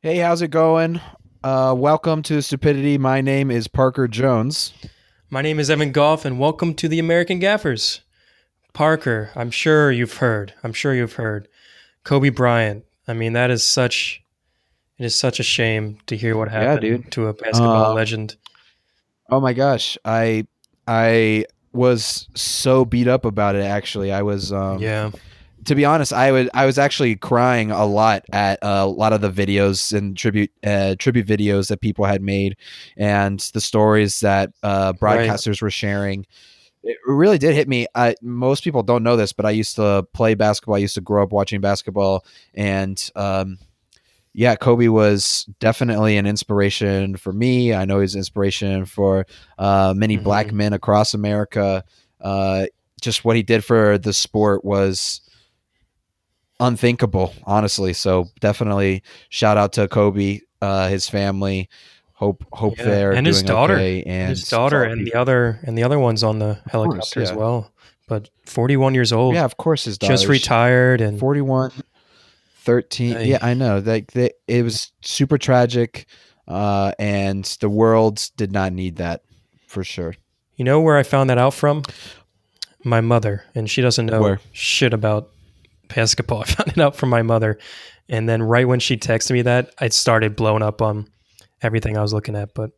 Hey, how's it going? Welcome to Stupidity. My name is Parker Jones. My name is Evan Gough, and welcome to the American Gaffers. Parker, I'm sure you've heard. Kobe Bryant. I mean, it is such a shame to hear what Yeah, dude. happened to a basketball Um, legend. oh my gosh, I was so beat up about it. Actually, I was Yeah, to be honest, I was actually crying a lot at a lot of the videos and tribute videos that people had made, and the stories that right. broadcasters were sharing. It really did hit me. Most people don't know this, but I used to play basketball. I used to grow up watching basketball, and yeah, Kobe was definitely an inspiration for me. I know he's an inspiration for many black hmm men across America. Uh, just what he did for the sport was unthinkable, honestly. So definitely shout out to Kobe, his family. Hope Yeah, they're and his doing daughter, okay, and his and daughter, all the and the people. other, and the other ones on the Of course, helicopter as yeah, well. But 41 years old, yeah. Of course, his just daughters, retired, and 41, 13. Yeah, I, I know. It was super tragic, and the world did not need that for sure. you know where I found that out from? My mother, and she doesn't know Where? shit about basketball. I found it out from my mother. And then right when she texted me that, I started blowing up on everything I was looking at. But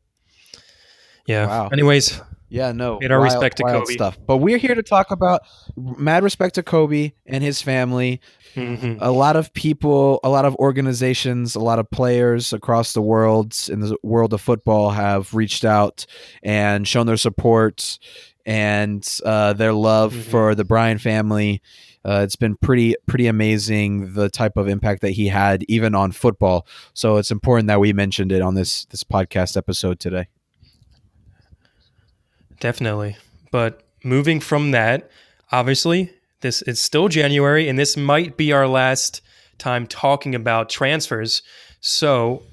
yeah. Wow. Anyways, Yeah, no, paid our wild, respect to wild Kobe. stuff. But we're here to talk about mad respect to Kobe and his family. hmm A lot of people, a lot of organizations, a lot of players across the world in the world of football have reached out and shown their support and their love hmm for the Bryan family. It's been pretty amazing the type of impact that he had even on football. So it's important that we mentioned it on this podcast episode today. Definitely. But moving from that, obviously, this is still January, and this might be our last time talking about transfers. So,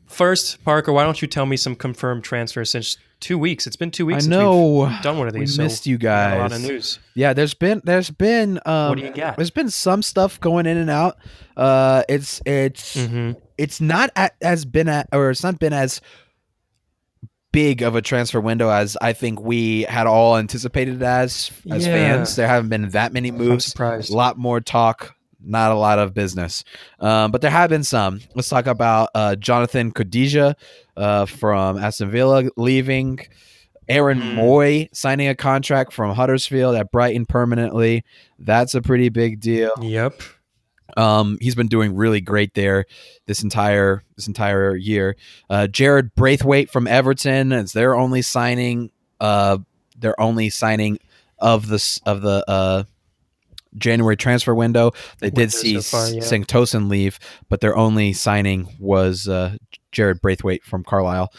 first, Parker, why don't you tell me some confirmed transfers since 2 weeks? It's been two I weeks since we've know done one of we these, so missed you we got a lot of guys. news. Yeah, What do you got? there's been some stuff going in and out. It's hmm it's not as been at or it's not been as big of a transfer window as I think we had all anticipated as Yeah, fans. There haven't been that many I'm moves. A surprised. lot more talk, not a lot of business. But there have been some. Let's talk about Jonathan Khadija from Aston Villa leaving. Aaron Mm, Moy signing a contract from Huddersfield at Brighton permanently. That's a pretty big deal. yep. He's been doing really great there this entire year. Jared Braithwaite from Everton is Uh, their only signing of the January transfer window. They did Windows see so far, yeah. Sanktosen leave, but their only signing was Jared Braithwaite from Carlisle.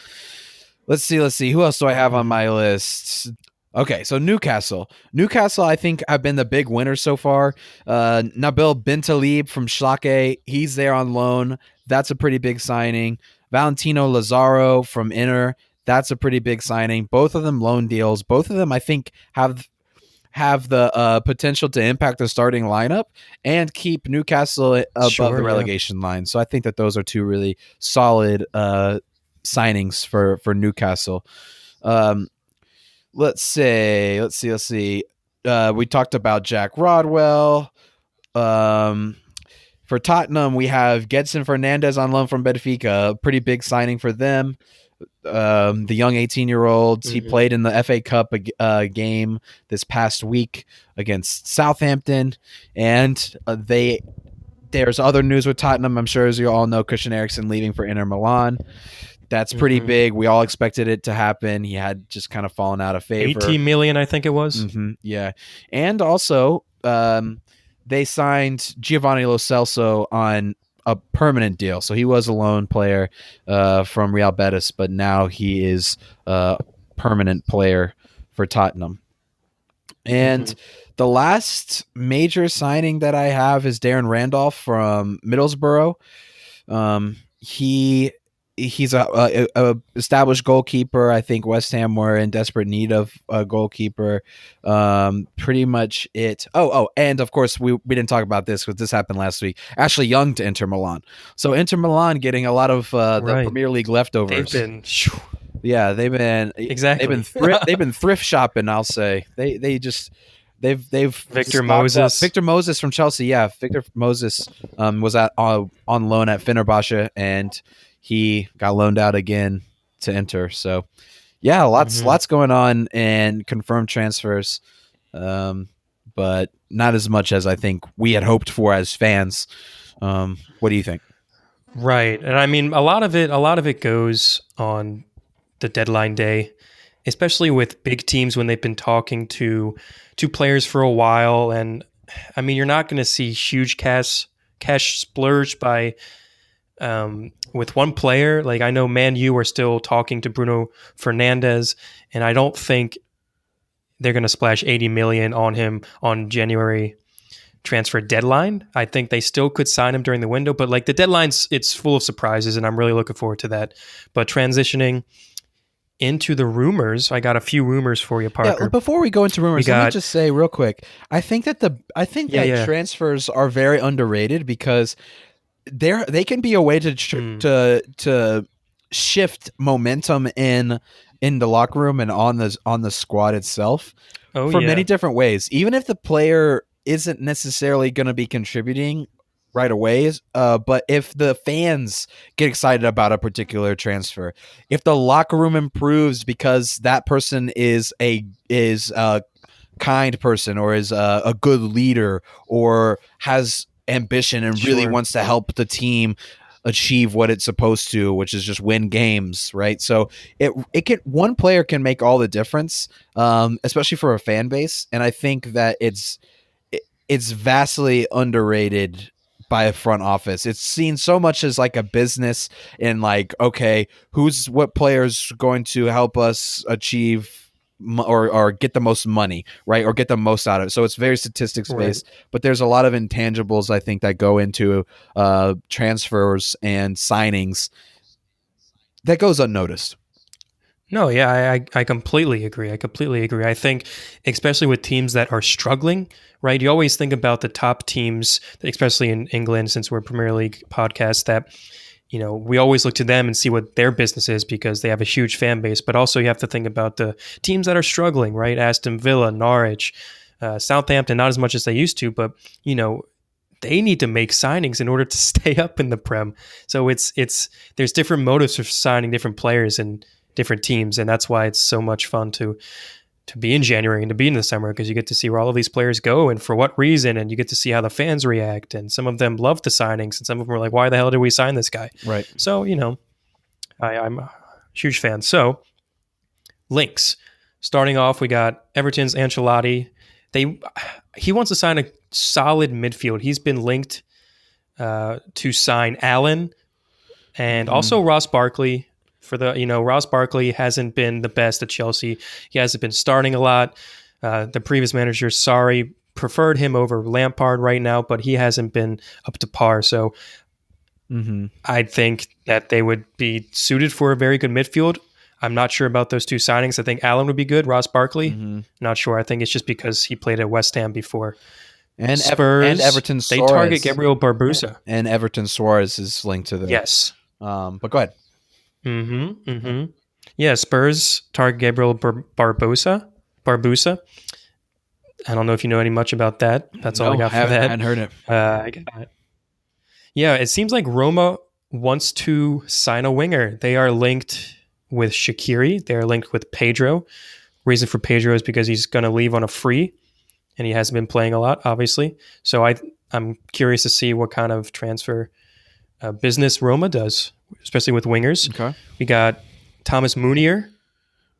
Let's see. Who else do I have on hmm my list? Okay, so Newcastle. Newcastle, I think, have been the big winners so far. Nabil Bentaleb from Schalke, he's there on loan. That's a pretty big signing. Valentino Lazaro from Inter, that's a pretty big signing. Both of them loan deals. Both of them, I think, have the potential to impact the starting lineup and keep Newcastle above Sure, the yeah. relegation line. So I think that those are two really solid signings for Newcastle. Um, let's see. We talked about Jack Rodwell. Um, for Tottenham, we have Gedson Fernandez on loan from Benfica. A pretty big signing for them. The young 18-year-olds. He hmm played in the FA Cup game this past week against Southampton, and there's other news with Tottenham. I'm sure, as you all know, Christian Eriksen leaving for Inter Milan. That's pretty hmm big. We all expected it to happen. He had just kind of fallen out of favor. 18 million, I think it was. Yeah, and also they signed Giovanni Lo Celso on a permanent deal. So he was a loan player from Real Betis, but now he is a permanent player for Tottenham. hmm And the last major signing that I have is Darren Randolph from Middlesbrough. He he's a established goalkeeper. I think West Ham were in desperate need of a goalkeeper. Pretty much it. And of course we didn't talk about this because this happened last week. Ashley Young to Inter Milan. So Inter Milan getting a lot of the Right. Premier League They've leftovers. been Yeah, exactly. they've been thrift shopping. I'll say they've Victor stocked up. Moses. Victor Moses from Chelsea. Yeah, Victor Moses was on loan at Fenerbahce, and he got loaned out again to Inter. So yeah, Mhm. lots going on and confirmed transfers, but not as much as I think we had hoped for as fans. What do you think? Right. And I mean a lot of it goes on the deadline day, especially with big teams when they've been talking to players for a while. And I mean, you're not going to see huge cash splurge by with one player. Like I know Man U are still talking to Bruno Fernandes, and I don't think they're going to splash 80 million on him on January transfer deadline. I think they still could sign him during the window, but like the deadline's it's full of surprises, and I'm really looking forward to that. But transitioning into the rumors, I got a few rumors for you, Yeah, Parker. before we go into We rumors, let me got just say real quick. I think yeah, that yeah. transfers are very underrated because they can be a way to Mm. to shift momentum in the locker room and on the squad itself Oh for many yeah. different ways. Even if the player isn't necessarily going to be contributing right away, but if the fans get excited about a particular transfer, if the locker room improves because that person is a kind person or is a good leader or has ambition and really Sure. wants to help the team achieve what it's supposed to, which is just win games, right? So it can one player can make all the difference, especially for a fan base, and I think that it's vastly underrated by a front office. It's seen so much as like a business and like, okay, what players going to help us achieve or get the most money, right? Or get the most out of it. So it's very statistics Right. based, but there's a lot of intangibles I think that go into transfers and signings that goes unnoticed. No, yeah, I completely agree. I completely agree. I think, especially with teams that are struggling, right? You always think about the top teams, especially in England, since we're a Premier League podcast, that, we always look to them and see what their business is because they have a huge fan base. But also, you have to think about the teams that are struggling, right? Aston Villa, Norwich, Southampton, not as much as they used to, but, they need to make signings in order to stay up in the Prem. So there's different motives for signing different players and different teams, and that's why it's so much fun to be in January and to be in the summer because you get to see where all of these players go and for what reason, and you get to see how the fans react. And some of them love the signings, and some of them are like, "Why the hell did we sign this guy?" Right. So I'm a huge fan. So links. Starting off, we got Everton's Ancelotti. He wants to sign a solid midfield. He's been linked to sign Allen and Mm-hmm. also Ross Barkley. Ross Barkley hasn't been the best at Chelsea. He hasn't been starting a lot. The previous manager, sorry, preferred him over Lampard right now, but he hasn't been up to par. So Mm-hmm. I think that they would be suited for a very good midfield. I'm not sure about those two signings. I think Allen would be good. Ross Barkley, Mm-hmm. not sure. I think it's just because he played at West Ham before. And Spurs, Everton they target Suarez Gabriel Barbosa. and Everton Suarez is linked to the. Yes. But go ahead. Mm-hmm. Mm-hmm. Yeah, Spurs target Gabriel Barbosa. I don't know if you know any much about that. That's all I No, got for that. hadn't heard it. I got Yeah, it seems like Roma wants to sign a winger. They are linked with Shaqiri. They are linked with Pedro. Reason for Pedro is because he's going to leave on a free, and he hasn't been playing a lot, obviously. So I'm curious to see what kind of transfer business Roma does, especially with wingers. Okay. We got Thomas Munier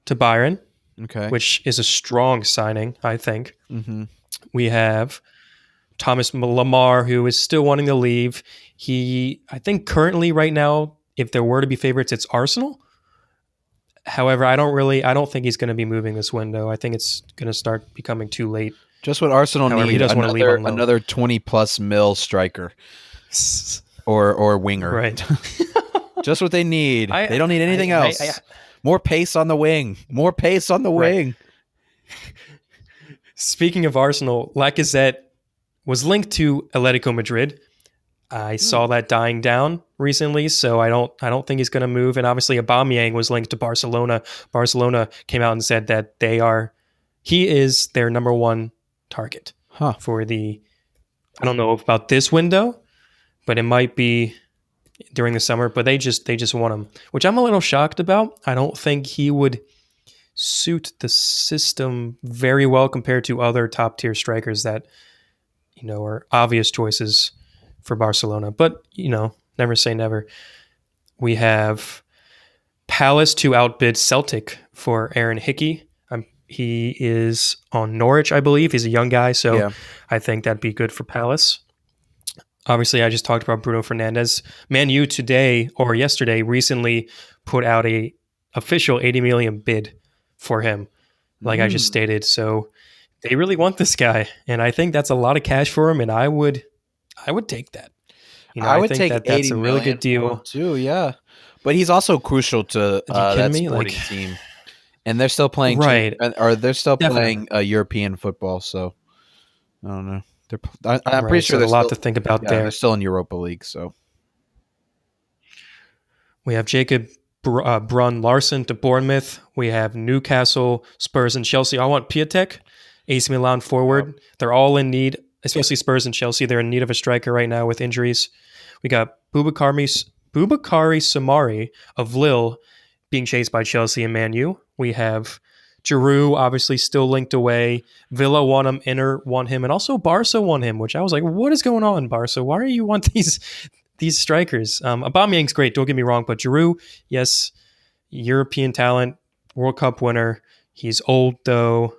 to Bayern, Okay. which is a strong signing, I think. Mm-hmm. We have Thomas Lamar, who is still wanting to leave. I think currently right now, if there were to be favorites, it's Arsenal. However, I don't think he's going to be moving this window. I think it's going to start becoming too late. Just what Arsenal However, he need, does want to leave on loan. another 20 plus mil striker or winger. Right. Just what they need. I, They don't need anything else. More pace on the wing. More pace on the Right. wing. Speaking of Arsenal, Lacazette was linked to Atletico Madrid. I saw that dying down recently, so I don't think he's going to move. And obviously, Aubameyang was linked to Barcelona. Barcelona came out and said that he is their number one target for the. I don't know about this window, but it might be during the summer. But they just want him, which I'm a little shocked about. I don't think he would suit the system very well compared to other top tier strikers that are obvious choices for Barcelona. But never say never. We have Palace to outbid Celtic for Aaron Hickey. He is on Norwich, I believe. He's a young guy, so I think that'd be good for Palace. Obviously, I just talked about Bruno Fernandes. Man U today or yesterday recently put out a official 80 million bid for him, like I just stated. So they really want this guy, and I think that's a lot of cash for him, and I would take that. I would think take that's a really good deal too. Yeah, but he's also crucial to that sporting team, and they're still playing they're still playing European football. So I don't know. I'm pretty sure there's a lot to think about there. They're still in Europa League. So we have Jacob Brun Larson to Bournemouth. We have Newcastle, Spurs, and Chelsea. I want Piatek, AC Milan forward. Yep. They're all in need, especially Spurs and Chelsea. They're in need of a striker right now with injuries. We got Boubakary Samari of Lille being chased by Chelsea and Man U. We have Giroud obviously still linked away. Villa want him, Inter want him, and also Barca want him, which I was like, what is going on, Barca? Why do you want these strikers? Aubameyang's great, don't get me wrong, but Giroud, yes, European talent, World Cup winner. He's old though.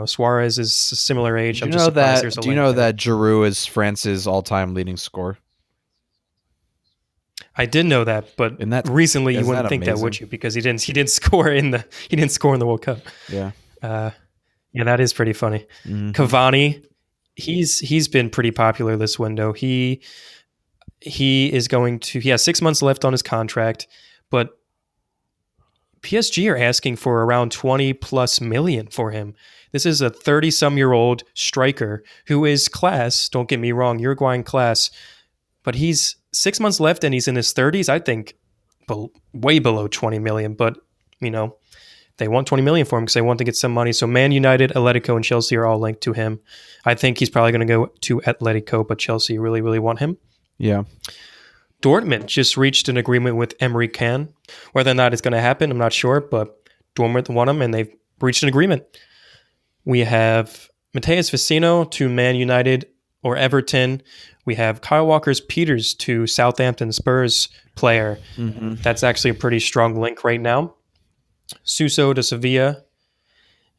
Suarez is a similar age. Do you know that Giroud is France's all-time leading scorer? I did know that, but recently you wouldn't think that, would you? Because he didn't score in the World Cup. Yeah, that is pretty funny. Mm-hmm. Cavani, he's been pretty popular this window. He has 6 months left on his contract, but PSG are asking for around 20 plus million for him. This is a 30-some-year-old striker who is class. Don't get me wrong, Uruguayan class, but he's 6 months left and he's in his 30s. I think way below 20 million, but they want 20 million for him because they want to get some money. So Man United, Atletico, and Chelsea are all linked to him. I think he's probably going to go to Atletico, but Chelsea really, really want him. Yeah. Dortmund just reached an agreement with Emre Can. Whether or not it's going to happen, I'm not sure, but Dortmund want him and they've reached an agreement. We have Mateus Vecino to Man United or Everton. We have Kyle Walker-Peters to Southampton Spurs player. Mm-hmm. That's actually a pretty strong link right now. Suso to Sevilla.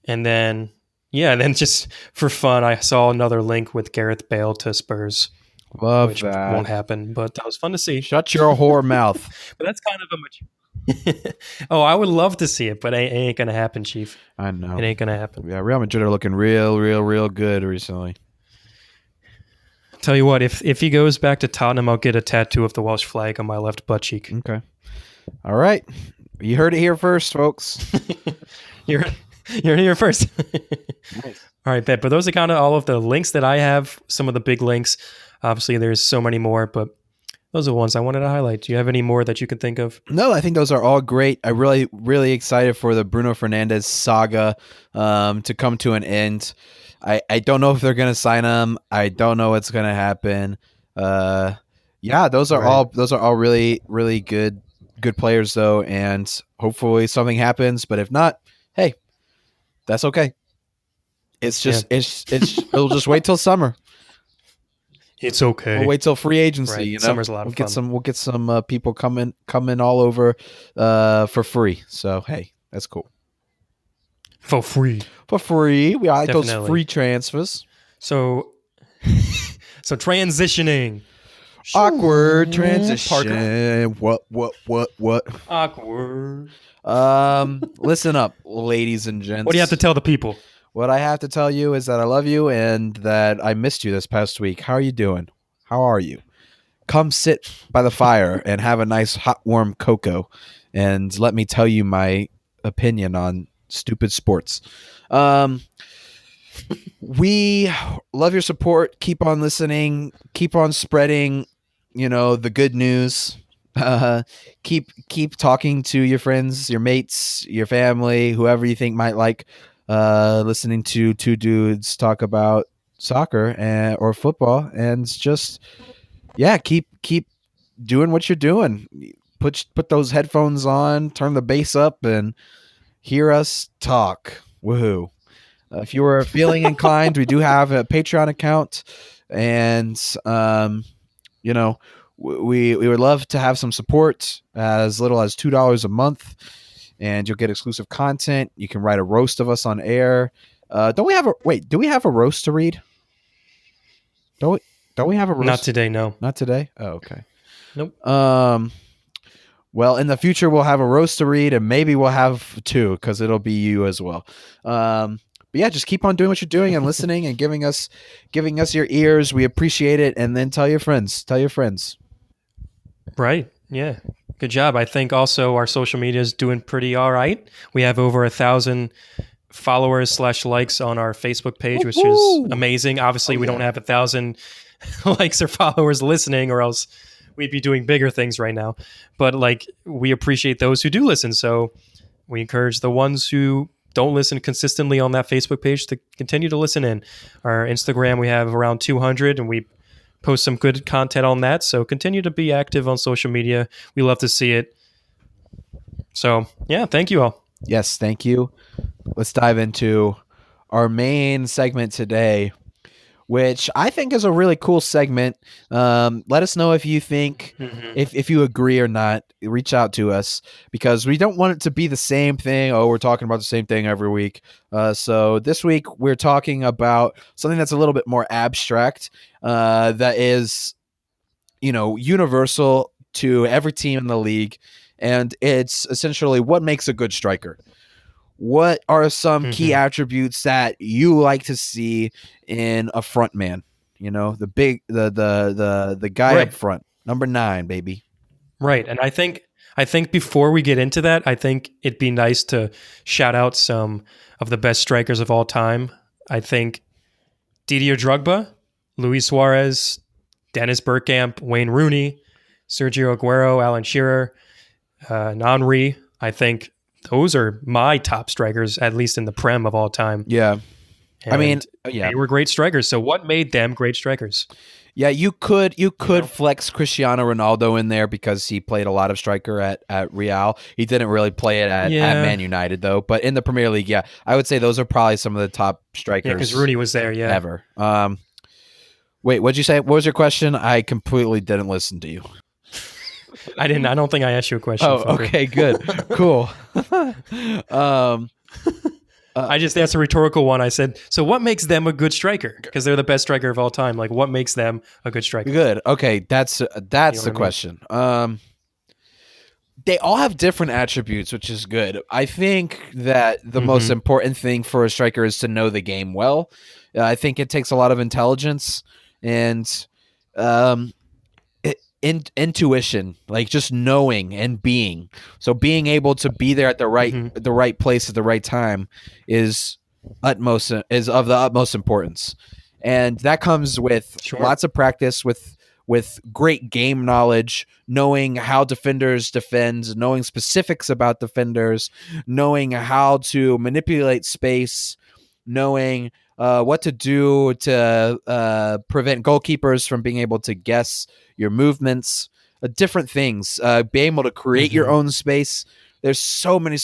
And then just for fun, I saw another link with Gareth Bale to Spurs. Which won't happen, but that was fun to see. Shut your whore mouth. But that's kind of a mature. Oh, I would love to see it, but it ain't going to happen, Chief. I know. It ain't going to happen. Yeah, Real Madrid are looking real good recently. Tell you what, if he goes back to Tottenham, I'll get a tattoo of the Welsh flag on my left butt cheek. Okay. All right. You heard it here first, folks. You heard it here first. Nice. All right, bet. But those are kind of all of the links that I have, some of the big links. Obviously, there's so many more, but those are the ones I wanted to highlight. Do you have any more that you can think of? No, I think those are all great. I'm really excited for the Bruno Fernandes saga to come to an end. I don't know if they're going to sign him. I don't know what's going to happen. Those are all really good players though, and hopefully something happens. But if not, hey, that's okay. It's just it'll just wait till summer. It's okay. We'll wait till free agency. Right. Summer's a lot of fun. We'll get some people coming all over for free. So hey, that's cool. For free. We like those free transfers. So transitioning. Awkward transition. Parker. What? Awkward. Listen up, ladies and gents. What do you have to tell the people? What I have to tell you is that I love you and that I missed you this past week. How are you doing? How are you? come sit by the fire and have a nice hot warm cocoa and let me tell you my opinion on stupid sports. Um, we love your support. Keep on listening. Keep on spreading, the good news. Uh, keep talking to your friends, your mates, your family, whoever you think might like listening to two dudes talk about soccer or football, and just yeah, keep doing what you're doing. Put those headphones on, turn the bass up, and hear us talk. Woohoo! If you were feeling inclined, we do have a Patreon account, and you know, we would love to have some support as little as $2 a month, and you'll get exclusive content. You can write a roast of us on air. Don't we have a wait? Do we have a roast to read? Don't we? Don't we have a Not roast? today, no. Not today. Oh, okay. Nope. Well, in the future, we'll have a roast to read, and maybe we'll have two because it'll be you as well. But yeah, just keep on doing what you're doing and listening and giving us your ears. We appreciate it. And then tell your friends. Tell your friends. Right. Yeah. Good job. I think also our social media is doing pretty all right. We have over 1,000 followers / likes on our Facebook page, which is amazing. Obviously, we don't have 1,000 likes or followers listening, or else we'd be doing bigger things right now. But like, we appreciate those who do listen. So we encourage the ones who don't listen consistently on that Facebook page to continue to listen in. Our Instagram, we have around 200, and we post some good content on that. So continue to be active on social media. We love to see it. So yeah, thank you all. Yes, thank you. Let's dive into our main segment today, which I think is a really cool segment. Let us know if you think, if you agree or not. Reach out to us because we don't want it to be the same thing. Oh, we're talking about the same thing every week. So this week we're talking about something that's a little bit more abstract. That is, universal to every team in the league, and it's essentially what makes a good striker. What are some key attributes that you like to see in a front man? The big the guy Right. up front, number 9, baby. Right. And I think before we get into that, I think it'd be nice to shout out some of the best strikers of all time. I think Didier Drogba, Luis Suarez, Dennis Bergkamp, Wayne Rooney, Sergio Aguero, Alan Shearer, Henry. I think those are my top strikers, at least in the Prem of all time. Yeah. And Yeah. they were great strikers. So what made them great strikers? Yeah, you could flex Cristiano Ronaldo in there because he played a lot of striker at Real. He didn't really play it at Man United though. But in the Premier League, yeah, I would say those are probably some of the top strikers. Yeah, because Rooney was there. Yeah. Ever. Wait, what'd you say? What was your question? I completely didn't listen to you. I didn't. I don't think I asked you a question. Oh, Funker. okay, good, cool. I just asked a rhetorical one. I said, "So what makes them a good striker? Because they're the best striker of all time. Like, what makes them a good striker?" Good. Okay, that's the question. They all have different attributes, which is good. I think that the most important thing for a striker is to know the game well. I think it takes a lot of intelligence and intuition, like just knowing and being. So being able to be there at the right place at the right time is of the utmost importance, and that comes with lots of practice, with great game knowledge, knowing how defenders defend, knowing specifics about defenders, knowing how to manipulate space, knowing what to do to prevent goalkeepers from being able to guess your movements, different things, being able to create your own space. There's so many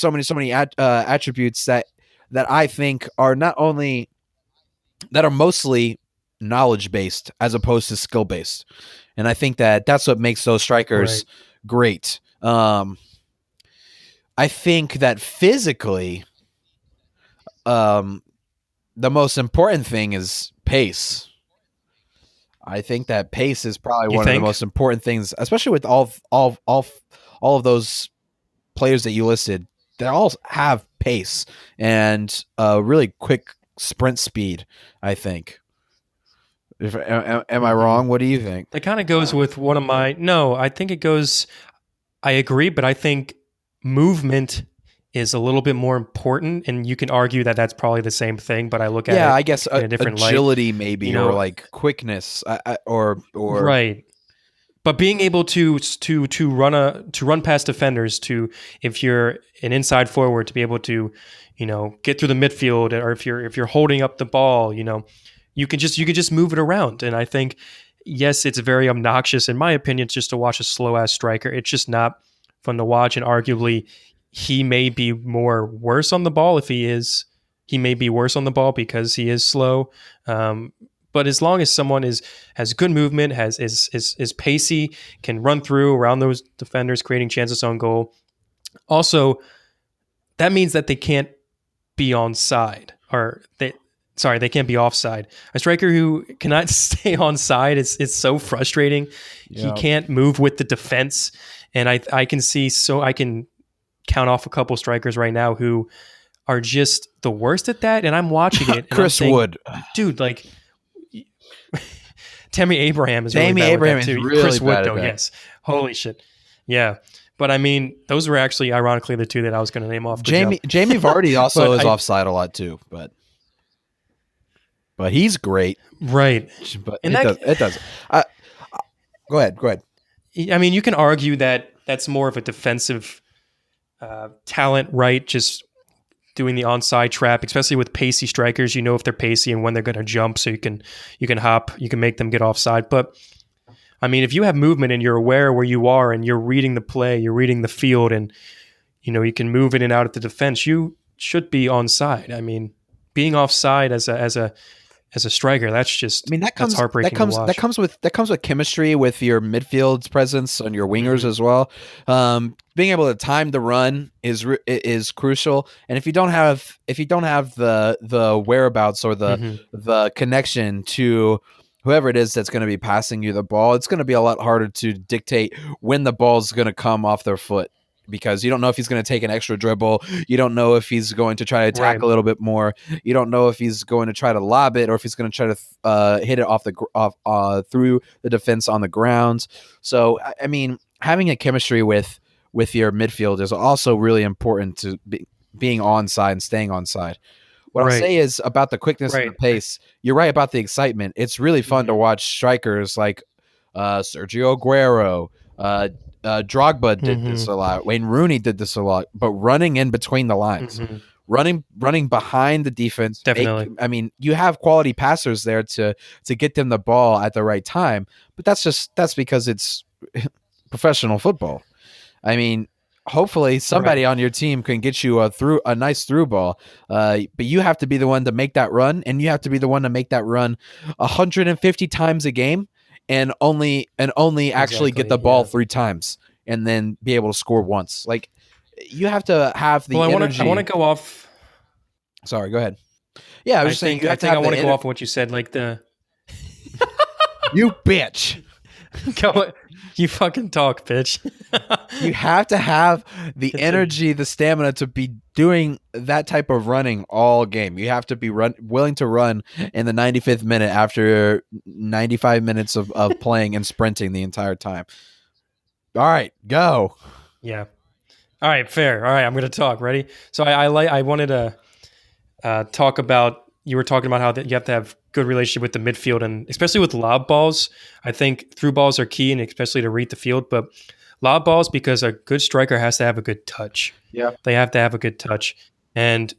attributes that I think are mostly knowledge based as opposed to skill based, and I think that that's what makes those strikers great. I think that physically, the most important thing is pace. I think that pace is probably one of the most important things, especially with all of those players that you listed. They all have pace and really quick sprint speed, I think. Am I Hmm. wrong? What do you think? That kind of goes with one of my. No, I think it goes. I agree, but I think movement is a little bit more important, and you can argue that that's probably the same thing. But I look at Yeah, I it guess in a different light. agility You maybe, or know, like quickness, or right? But being able to run past defenders, to if you're an inside forward, to be able to, get through the midfield, or if you're holding up the ball, you can just move it around. And I think, yes, it's very obnoxious in my opinion just to watch a slow ass striker. It's just not fun to watch, and arguably he may be more worse on the ball if he is. He may be worse on the ball because he is slow. Um, but as long as someone has good movement, is pacey, can run through around those defenders, creating chances on goal. Also, that means that they can't be on side, or they can't be offside. A striker who cannot stay on side is so frustrating. He yeah. can't move with the defense, and I can count off a couple strikers right now who are just the worst at that. And I'm watching it and I'm Chris saying, Wood, dude, like Tammy Abraham is really Tammy bad with Abraham that is too. really Chris Wood, bad at though, that. yes. Holy shit. Yeah. But I mean, those were actually ironically the two that I was going to name off the jump. Jamie Vardy also But is offside a lot too, but he's great. right. But And that, it does. Uh, Go ahead. Go ahead. I mean, you can argue that that's more of a defensive talent, right? Just doing the onside trap, especially with pacey strikers. You know if they're pacey and when they're going to jump, so you can hop, you can make them get offside. But I mean, if you have movement and you're aware where you are and you're reading the play, you're reading the field, and you can move in and out at the defense, you should be onside. I mean, being offside as a striker, I mean that's heartbreaking to watch. that comes with chemistry with your midfield's presence and your wingers Hmm. as well. Being able to time the run is crucial, and if you don't have the whereabouts or Hmm. the connection to whoever it is that's going to be passing you the ball, it's going to be a lot harder to dictate when the ball's going to come off their foot. Because you don't know if he's going to take an extra dribble. You don't know if he's going to try to attack Right. a little bit more. You don't know if he's going to try to lob it or if he's going to try to hit it through the defense on the ground. So I mean, having a chemistry with your midfield is also really important to being onside and staying onside. What I'll Right. say is about the quickness and the Right. pace. You're right about the excitement. It's really fun to Hmm. watch strikers like Sergio Aguero. Drogba did this Hmm. a lot. Wayne Rooney did this a lot. But running in between the lines, Hmm. running behind the defense. Definitely. I mean, you have quality passers there to get them the ball at the right time. But that's because it's professional football. I mean, hopefully Right. somebody on your team can get you a nice through ball. But you have to be the one to make that run, and you have to be the one to make that run 150 times a game, and only actually get Exactly. the ball Yeah. 3 times, and then be able to score once. Like you have to have Well, the I want to energy. go off. Sorry, go ahead. Yeah, I was I just saying think you I have to think I have want the to go off of what you said. Like the you bitch. go, you fucking talk, bitch. You have to have the Continue. energy, the stamina to be doing that type of running all game. You have to be willing to run in the 95th minute after 95 minutes of playing and sprinting the entire time. All right, go. Yeah. All right. Fair. All right. I'm gonna talk. Ready? So I wanted to talk about. You were talking about how that you have to have good relationship with the midfield, and especially with lob balls. I think through balls are key, and especially to read the field. But lob balls, because a good striker has to have a good touch. Yeah. They have to have a good touch, and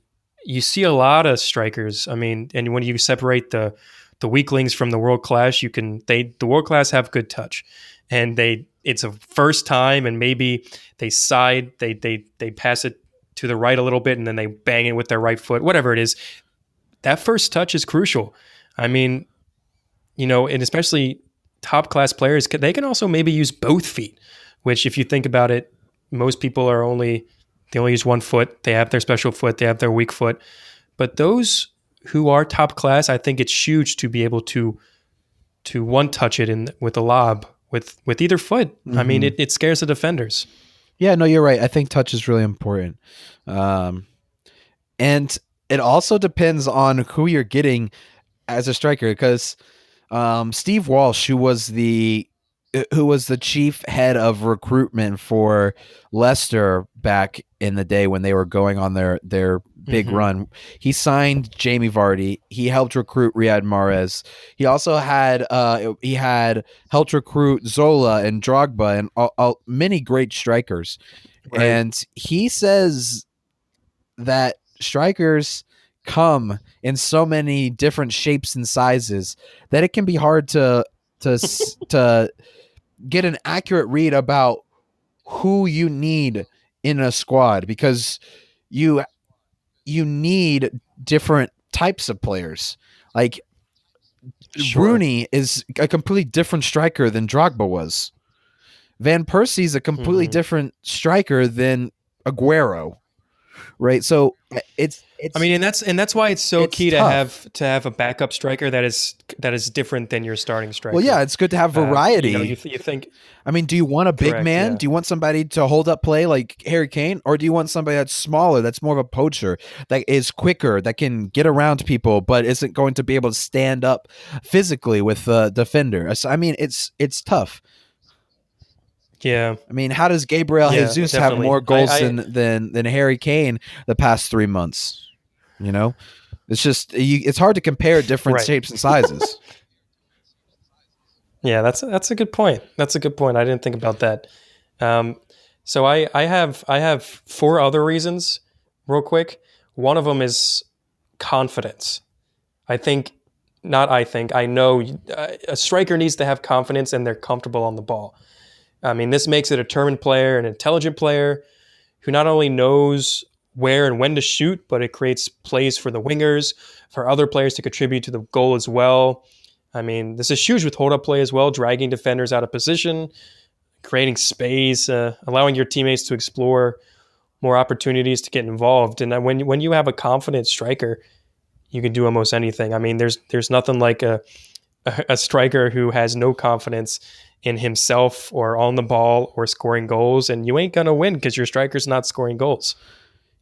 you see a lot of strikers. I mean, and when you separate the weaklings from the world class, the world class have good touch, and it's a first time, and maybe they pass it to the right a little bit, and then they bang it with their right foot, whatever it is. That first touch is crucial. I mean, and especially top class players, they can also maybe use both feet, which if you think about it, most people they only use one foot. They have their special foot, they have their weak foot. But those who are top class, I think it's huge to be able to one touch it in with a lob with either foot. I mean, Mm-hmm. it scares the defenders. Yeah, no, you're right. I think touch is really important. Um, and it also depends on who you're getting as a striker because Steve Walsh, who was the chief head of recruitment for Leicester back in the day when they were going on their big Mm-hmm. run. He signed Jamie Vardy. He helped recruit Riyad Mahrez. He also had helped recruit Zola and Drogba and many great strikers. Right. And he says that strikers come in so many different shapes and sizes that it can be hard to get an accurate read about who you need in a squad because you you need different types of players. Like Sure. Rooney is a completely different striker than Drogba was. Van Persie's a completely Mm-hmm. different striker than Aguero, right? So I mean, and that's why it's so it's key tough. to have a backup striker that is different than your starting Well, striker. yeah, it's good to have You variety. you think I mean, do you want a big correct? man? Yeah. Do you want somebody to hold up play like Harry Kane? Or do you want somebody that's smaller, that's more of a poacher, that is quicker, that can get around people, but isn't going to be able to stand up physically with the defender? I mean, it's tough. Yeah. I mean, how does Gabriel Yeah. Jesus have Definitely. more goals than Harry Kane the past 3 months? You know, it's hard to compare different Right. shapes and sizes. Yeah. That's a good point. That's a good point. I didn't think about that. Um, so I have four other reasons, real quick. One of them is confidence. I think, not I think, I know a striker needs to have confidence and they're comfortable on the ball. I mean, this makes a determined player, an intelligent player who not only knows where and when to shoot, but it creates plays for the wingers, for other players to contribute to the goal as well. I mean, this is huge with hold up play as well, dragging defenders out of position, creating space, allowing your teammates to explore more opportunities to get involved. And when you have a confident striker, you can do almost anything. I mean, there's nothing like a striker who has no confidence in himself or on the ball or scoring goals, and you ain't gonna win because your striker's not scoring goals.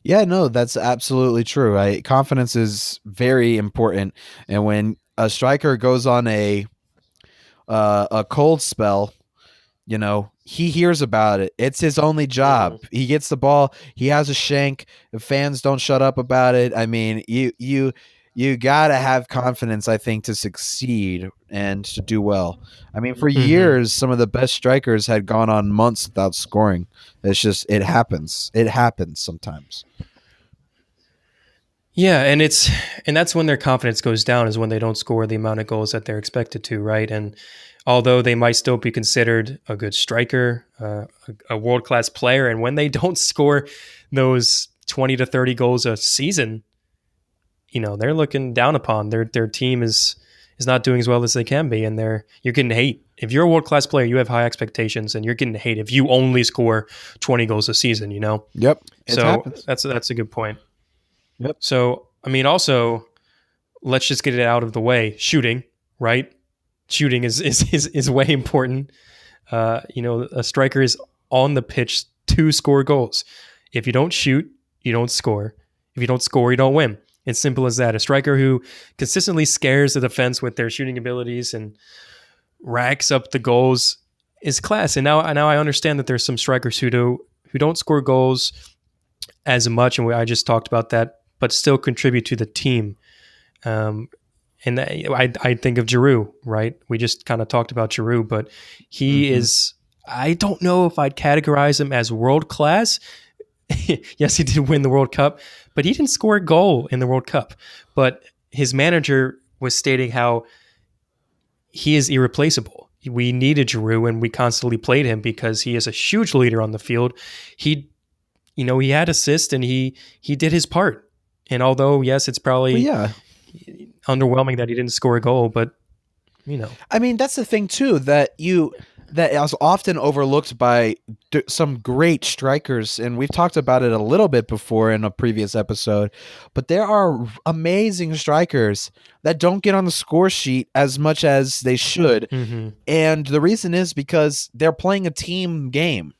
Yeah, no, that's absolutely true. Confidence is very important, and when a striker goes on a cold spell, he hears about it. It's his only job. Mm-hmm. He gets the ball. He has a shank. The fans don't shut up about it. I mean, you gotta have confidence, I think, to succeed and to do well. I mean, for Mm-hmm. years, some of the best strikers had gone on months without scoring. It's just it happens. It happens sometimes. Yeah, and that's when their confidence goes down is when they don't score the amount of goals that they're expected to, right? And although they might still be considered a good striker, a world class player, and when they don't score those 20 to 30 goals a season, they're looking down upon. Their team is not doing as well as they can be, and you're getting hate. If you're a world class player, you have high expectations, and you're getting hate if you only score 20 goals a season. Yep, it So happens. that's a good point. Yep. So I mean, also let's just get it out of the way. Shooting, right? Shooting is way important. A striker is on the pitch to score goals. If you don't shoot, you don't score. If you don't score, you don't win. It's simple as that. A striker who consistently scares the defense with their shooting abilities and racks up the goals is class. And now I understand that there's some strikers who don't score goals as much, and I just talked about that, but still contribute to the team. Um, and I think of Giroud, right? We just kind of talked about Giroud, but he Hmm. is. I don't know if I'd categorize him as world class. Yes, he did win the World Cup, but he didn't score a goal in the World Cup. But his manager was stating how he is irreplaceable. We needed Giroud, and we constantly played him because he is a huge leader on the field. He, he had assists and he did his part. And although yes, it's Well, probably yeah. underwhelming that he didn't score a goal, but you know, I mean, that's the thing too that is often overlooked by some great strikers, and we've talked about it a little bit before in a previous episode. But there are amazing strikers that don't get on the score sheet as much as they should, mm-hmm. and the reason is because they're playing a team game.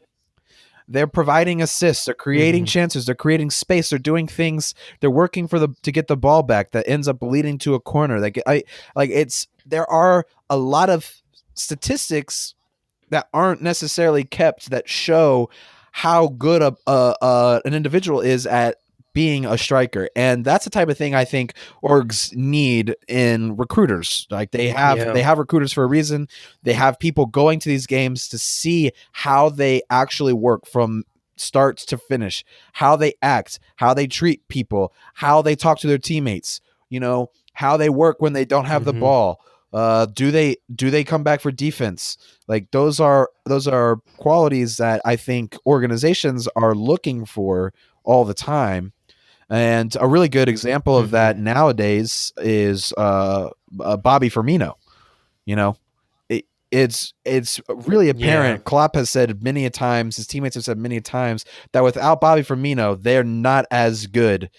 they're providing assists, they're creating Mm-hmm. chances, they're creating space, they're doing things, they're working for the to get the ball back that ends up leading to a corner. There are a lot of statistics that aren't necessarily kept that show how good an individual is at being a striker, and that's the type of thing I think orgs need in recruiters. Like they Yeah. have recruiters for a reason. They have people going to these games to see how they actually work from start to finish, how they act, how they treat people, how they talk to their teammates, how they work when they don't have the Mm-hmm. ball. Do they come back for defense? Like those are qualities that I think organizations are looking for all the time. And a really good example of Mm-hmm. that nowadays is Bobby Firmino. You know, it's really Yeah. apparent. Klopp has said many a times, his teammates have said many a times that without Bobby Firmino, they're not as good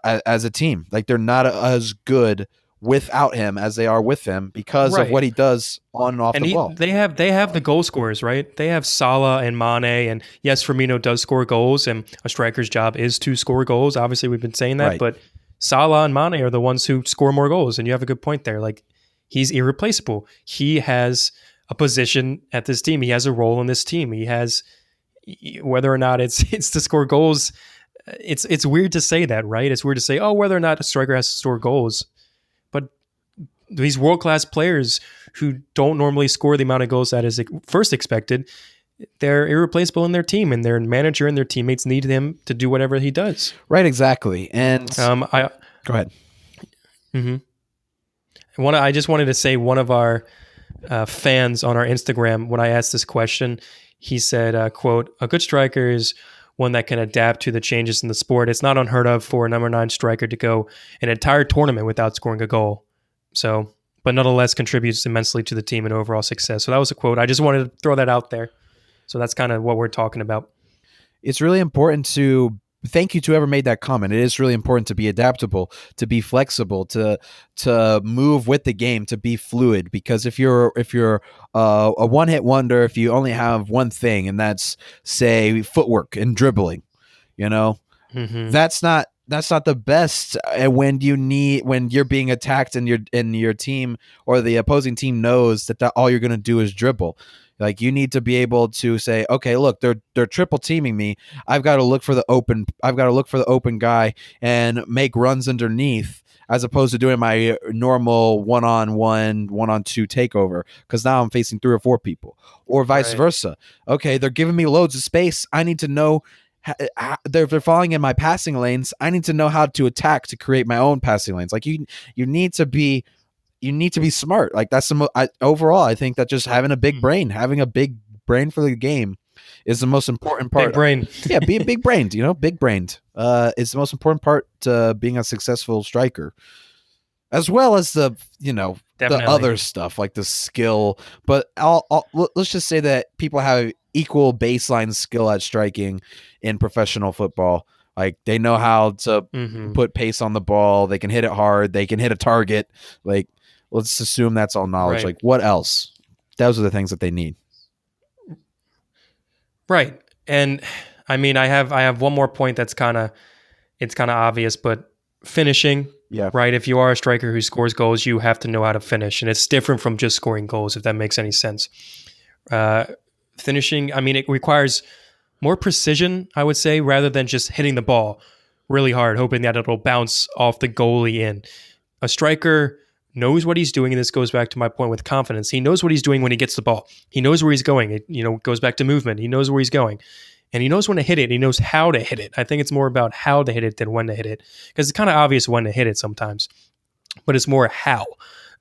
as a team. Like they're not as good without him as they are with him because of Right. what he does on and off And the ball. they have the goal scorers, right? They have Salah and Mane, and yes, Firmino does score goals, and a striker's job is to score goals. Obviously, we've been saying that, Right. but Salah and Mane are the ones who score more goals, and you have a good point there. Like he's irreplaceable. He has a position at this team. He has a role in this team. He has whether or not it's it's to score goals. It's weird to say that, right? It's weird to say, oh, whether or not a striker has to score goals, but these world class players who don't normally score the amount of goals that is first expected, they're irreplaceable in their team, and their manager and their teammates need him to do whatever he does. Right, exactly. And I go ahead. mhm. I just wanted to say one of our fans on our Instagram, when I asked this question, he said, "quote A good striker is one that can adapt to the changes in the sport. It's not unheard of for a number 9 striker to go an entire tournament without scoring a goal. So, but nonetheless contributes immensely to the team and overall success." So that was a quote. I just wanted to throw that out there. So that's kind of what we're talking about. It's really important to thank you to whoever made that comment. It is really important to be adaptable, to be flexible, to move with the game, to be fluid. Because if you're a one hit wonder, if you only have one thing, and that's say footwork and dribbling, you know, Mm-hmm. that's not the best. And when you're being attacked and your team or the opposing team knows that all you're going to do is dribble. Like you need to be able to say, okay, look, they're triple teaming me. I've got to look for the open guy and make runs underneath, as opposed to doing my normal one-on-one, one-on-two takeover, because now I'm facing 3 or 4 people, or vice Right. versa. Okay, they're giving me loads of space. I need to know they're falling in my passing lanes. I need to know how to attack to create my own passing lanes. Like you need to be smart. Like that's overall, I think that just having a big brain for the game is the most important Big part. brain. Yeah, being big brained, big brained is the most important part to being a successful striker, as well as the Definitely. other stuff like the skill. But let's just say that people have equal baseline skill at striking in professional football. Like they know how to Mm-hmm. put pace on the ball, they can hit it hard, they can hit a target. Like let's assume that's all knowledge. Right. Like what else? Those are the things that they need. Right. And I mean, I have one more point that's it's kind of obvious, but finishing, Yeah. right? If you are a striker who scores goals, you have to know how to finish, and it's different from just scoring goals, if that makes any sense. Uh, Finishing, I mean, it requires more precision, I would say, rather than just hitting the ball really hard, hoping that it'll bounce off the goalie in. A striker knows what he's doing, and this goes back to my point with confidence. He knows what he's doing when he gets the ball. He knows where he's going. It goes back to movement. He knows where he's going, and he knows when to hit it. He knows how to hit it. I think it's more about how to hit it than when to hit it, because it's kind of obvious when to hit it sometimes, but it's more how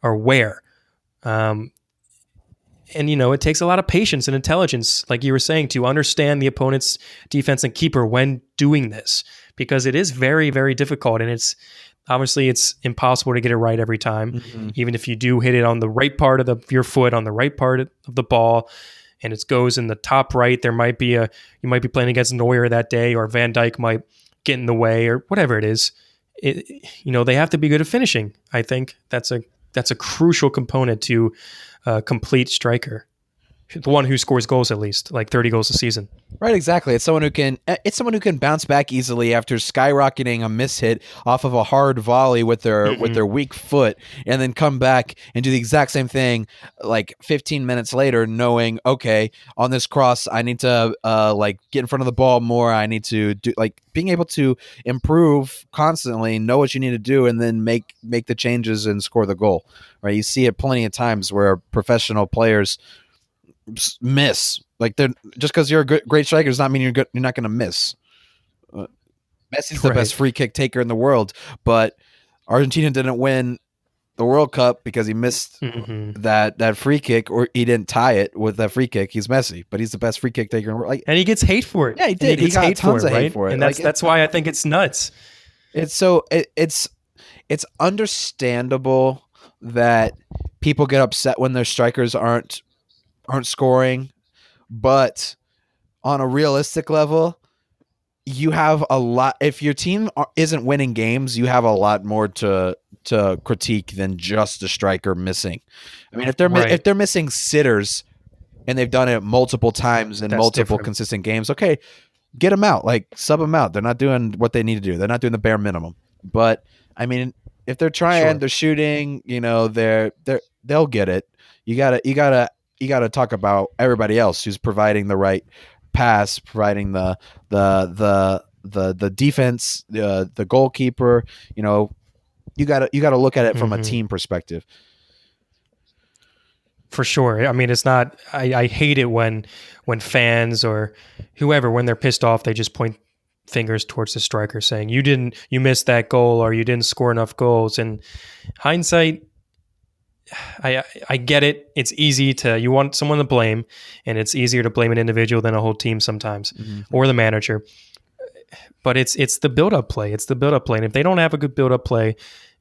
or where. Um, and it takes a lot of patience and intelligence, like you were saying, to understand the opponent's defense and keeper when doing this, because it is very, very difficult, and it's impossible to get it right every time. Mm-hmm. Even if you do hit it on the right part of your foot, on the right part of the ball, and it goes in the top right, you might be playing against Neuer that day, or Van Dijk might get in the way, or whatever it is. They have to be good at finishing. I think that's a crucial component to a complete striker. the one who scores goals at least, like 30 goals a season. Right, exactly. It's someone who can bounce back easily after skyrocketing a miss hit off of a hard volley with Mm-hmm. their weak foot, and then come back and do the exact same thing like 15 minutes later, knowing, okay, on this cross I need to like get in front of the ball more. I need to do, like, being able to improve constantly, know what you need to do, and then make the changes and score the goal. Right, you see it plenty of times where professional players miss. Like, they're just because you're a great striker does not mean you're good. You're not going to miss. Uh, Messi's the Right. best free kick taker in the world, but Argentina didn't win the World Cup because he missed Mm-hmm. that free kick, or he didn't tie it with that free kick. He's Messi, but he's the best free kick taker in the world. Like, And he gets hate for it. yeah, he And he did. He gets got hate for tons it, of hate right? for it. And Like, that's why I think it's nuts. it's so it's understandable that people get upset when their strikers aren't scoring, but on a realistic level, you have a lot. If your team isn't winning games, you have a lot more to critique than just a striker missing. I mean, if Right. they're missing sitters and they've done it multiple times in That's multiple different. consistent games, okay, get them out, like sub them out. They're not doing what they need to do. They're not doing the bare minimum. But I mean, if they're trying, Sure. they're shooting, they'll get it. You gotta talk about everybody else who's providing the right pass, providing the defense, the goalkeeper. You gotta look at it from a Mm-hmm. team perspective. For sure. I mean, it's not. I hate it when fans or whoever, when they're pissed off, they just point fingers towards the striker, saying you missed that goal, or you didn't score enough goals. And hindsight, I get it. It's easy to, you want someone to blame, and it's easier to blame an individual than a whole team sometimes, Mm-hmm. or the manager. But it's the build up play. It's the build up play. And if they don't have a good build up play,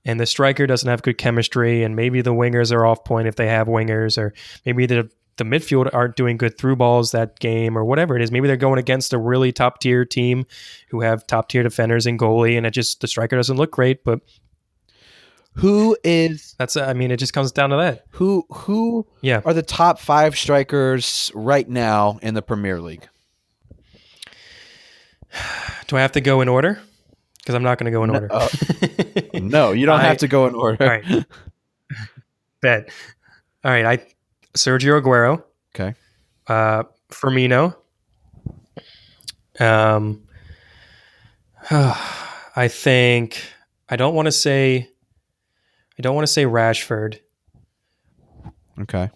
and the striker doesn't have good chemistry, and maybe the wingers are off point if they have wingers, or maybe the midfield aren't doing good through balls that game, or whatever it is. Maybe they're going against a really top tier team who have top tier defenders and goalie, and the striker doesn't look great. But Who is I mean, it just comes down to that. who Yeah. are the top 5 strikers right now in the Premier League? Do I have to go in order? Because I'm not going to go in No, order. no, you don't have to go in order. All right. Bet. All right. Sergio Aguero, Okay. Firmino. I think I don't want to say Rashford. Okay.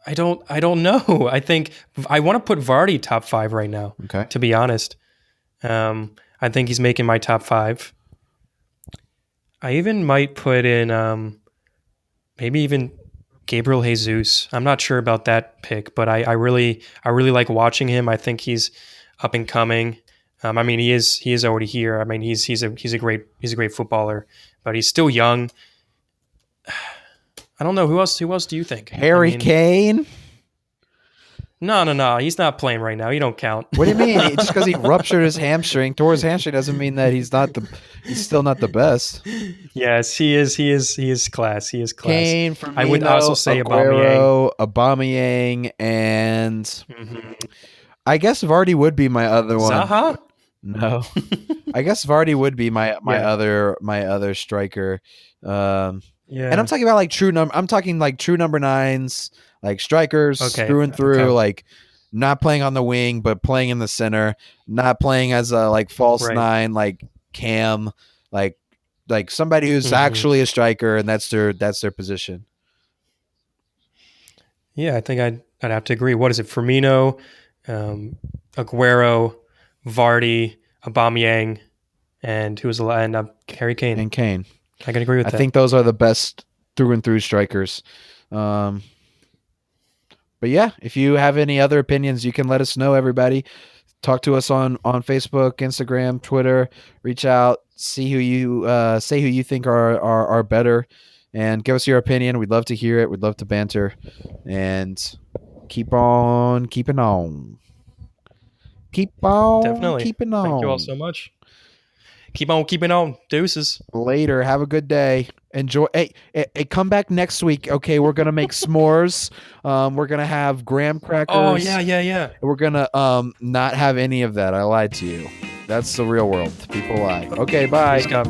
I don't know. I think I want to put Vardy top 5 right now. Okay. To be honest, I think he's making my top 5. I even might put in maybe even Gabriel Jesus. I'm not sure about that pick, but I really like watching him. I think he's up and coming. I mean, he is already here. I mean, he's a great footballer, but he's still young. I don't know who else do you think? Harry I mean, Kane? No. He's not playing right now. You don't count. What do you mean? Just because he ruptured his hamstring, tore his hamstring, doesn't mean that he's still not the best. Yes, he is. He is class. He is class. Kane, Firmino, I would also say Aubameyang. Aubameyang, and Mm-hmm. I guess Vardy would be my other one. Zaha. No, I guess Vardy would be my Yeah. other striker. Yeah. And I'm talking about like I'm talking like true number 9s, like strikers Okay, through and through, okay. like not playing on the wing but playing in the center, not playing as a like false Right. 9 like Cam, like somebody who's Mhm. actually a striker and that's their position. Yeah, I think I'd have to agree. What is it? Firmino, Aguero, Vardy, Aubameyang, and who was the and Harry Kane. And Kane. I can agree with I that. think those are the best through and through strikers. But yeah, if you have any other opinions, you can let us know, everybody. Talk to us on Facebook, Instagram, Twitter. Reach out, see who you say who you think are better, and give us your opinion. We'd love to hear it. We'd love to banter, and keep on keeping on. Keep on Definitely. keeping on. Thank you all so much. Keep on keeping on. Deuces. Later. Have a good day. Enjoy. Hey, come back next week. Okay, we're gonna make s'mores. We're gonna have graham Oh crackers. yeah, yeah, yeah. We're gonna not have any of that. I lied to you. That's the real world. People lie. Okay, bye. He's got.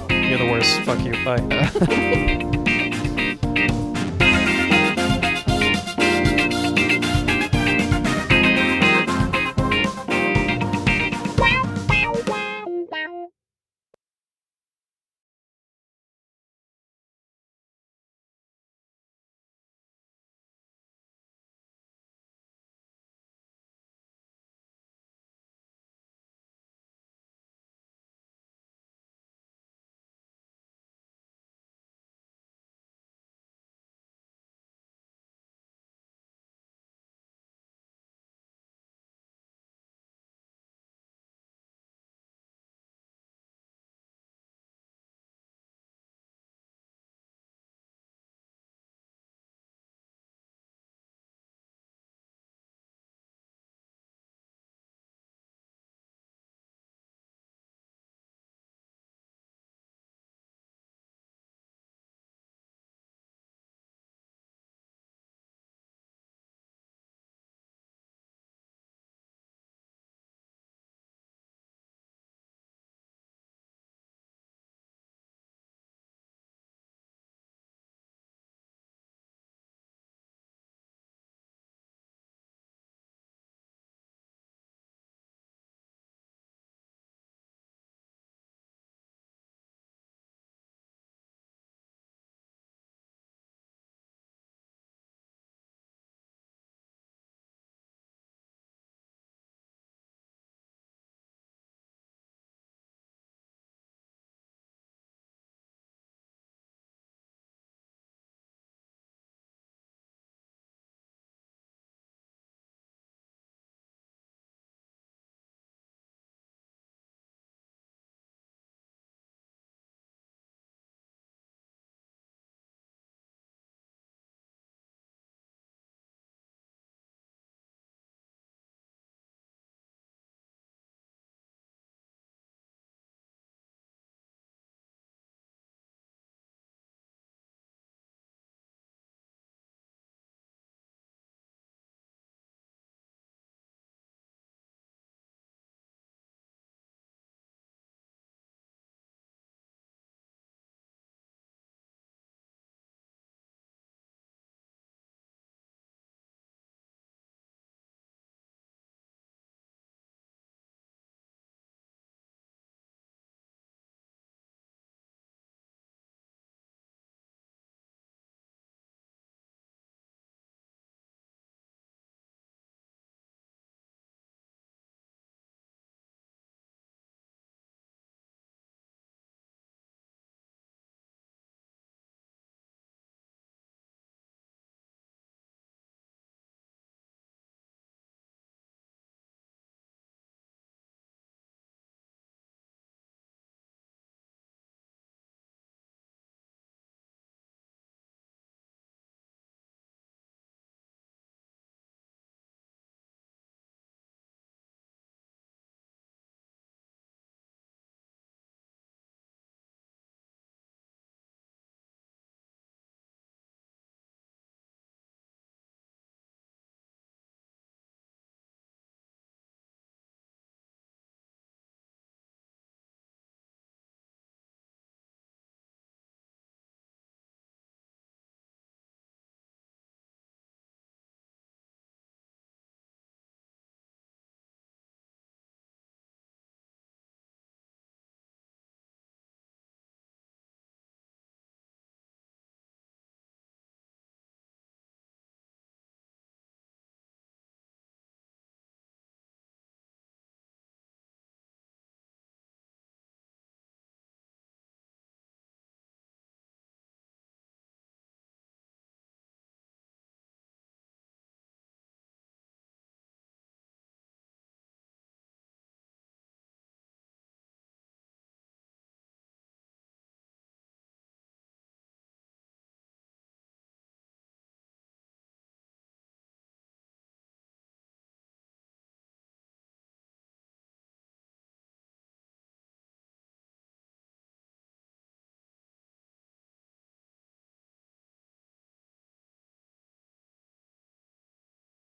You're the worst. Fuck you. Bye.